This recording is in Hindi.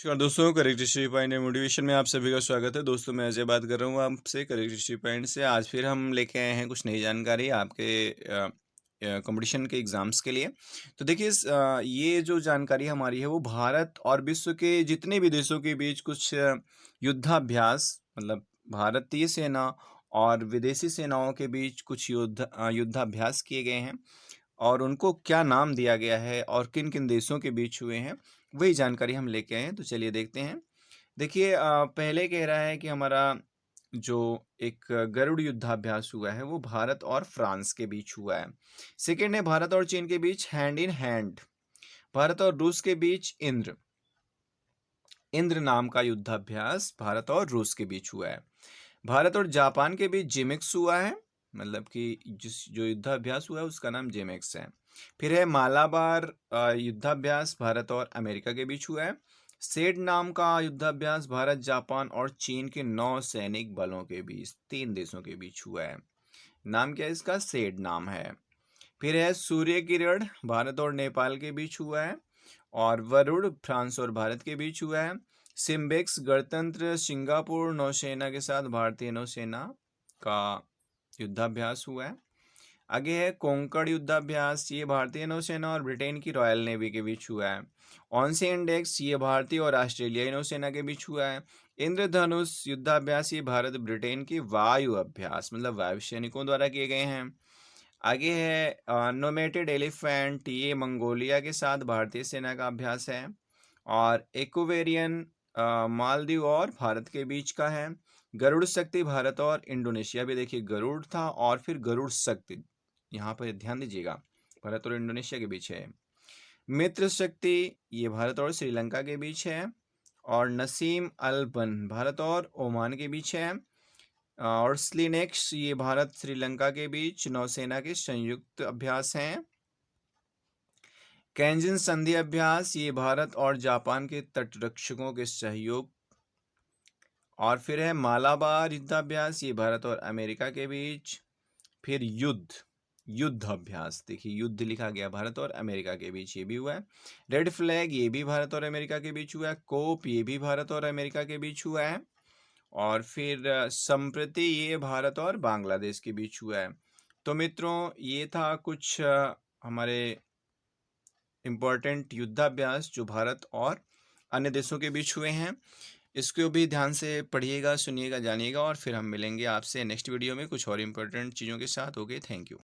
नमस्कार दोस्तों, correct history point and motivation में आप सभी का स्वागत है। दोस्तों मैं अजय बात कर रहा हूँ आपसे करेक्ट हिस्ट्री पॉइंट से। आज फिर हम लेके आए हैं कुछ नई जानकारी आपके कंपटीशन के एग्ज़ाम्स के लिए। तो देखिए ये जो जानकारी हमारी है वो भारत और विश्व के जितने भी देशों के बीच कुछ युद्धाभ्यास मतलब भारतीय सेना और विदेशी सेनाओं के बीच कुछ युद्धाभ्यास किए गए हैं और उनको क्या नाम दिया गया है और किन-किन देशों के बीच हुए हैं, वही जानकारी हम लेके आए हैं। तो चलिए देखते हैं। देखिए पहले कह रहा है कि हमारा जो एक गरुड़ युद्धाभ्यास हुआ है, वो भारत और फ्रांस के बीच हुआ है। सेकंड है भारत और चीन के बीच हैंड इन हैंड। भारत और रूस के बीच इंद्र। इंद्र नाम का युद्धाभ्यास भारत और रूस के बीच हुआ है। भारत और जापान के बीच जिमेक्स हुआ है, मतलब कि जिस जो युद्धाभ्यास हुआ है उसका नाम जिमेक्स है। फिर है मालाबार युद्धाभ्यास भारत और अमेरिका के बीच हुआ है। सेड नाम का युद्धाभ्यास भारत, जापान और चीन के 9 सैनिक बलों के बीच 3 देशों के बीच हुआ है। नाम क्या है इसका? सेड नाम है। फिर है सूर्य किरण भारत और नेपाल के बीच हुआ है और वरुण फ्रांस और भारत के बीच हुआ है। सिम्बेक्स गणतंत्र सिंगापुर नौसेना के साथ भारतीय नौसेना का युद्धाभ्यास हुआ है। आगे है कोंकण युद्धाभ्यास, ये भारतीय नौसेना और ब्रिटेन की रॉयल नेवी के बीच हुआ है। ऑनसे इंडेक्स, ये भारतीय और ऑस्ट्रेलियाई नौसेना के बीच हुआ है। इंद्रधनुष युद्धाभ्यास, ये भारत ब्रिटेन की वायु अभ्यास मतलब वायु सैनिकों द्वारा किए गए हैं। आगे है नोमेटेड एलिफेंट, ये मंगोलिया के साथ भारतीय सेना का अभ्यास है। और एक्वेरियन मालदीव और भारत के बीच का है। गरुड़ शक्ति भारत और इंडोनेशिया भी, देखिए गरुड़ था और फिर गरुड़ शक्ति, यहाँ पर ध्यान दीजिएगा, भारत और इंडोनेशिया के बीच है। मित्र शक्ति, ये भारत और श्रीलंका के बीच है। और नसीम अल बन भारत और ओमान के बीच है। और स्लिनेक्स, ये भारत श्रीलंका के बीच नौसेना के संयुक्त अभ्यास हैं। कैंजिन संधि अभ्यास, ये भारत और जापान के तटरक्षकों के सहयोग। और फिर है मालाबार युद्धाभ्यास, ये भारत और अमेरिका के बीच। फिर युद्ध अभ्यास, देखिए युद्ध लिखा गया भारत और अमेरिका के बीच, ये भी हुआ है। रेड फ्लैग, ये भी भारत और अमेरिका के बीच हुआ है। कोप, ये भी भारत और अमेरिका के बीच हुआ है। और फिर संप्रति, ये भारत और बांग्लादेश के बीच हुआ है। तो मित्रों ये था कुछ हमारे इम्पोर्टेंट युद्धाभ्यास जो भारत और अन्य देशों के बीच हुए हैं। इसको भी ध्यान से पढ़िएगा, सुनिएगा, जानिएगा और फिर हम मिलेंगे आपसे नेक्स्ट वीडियो में कुछ और इम्पोर्टेंट चीज़ों के साथ। Okay, thank you.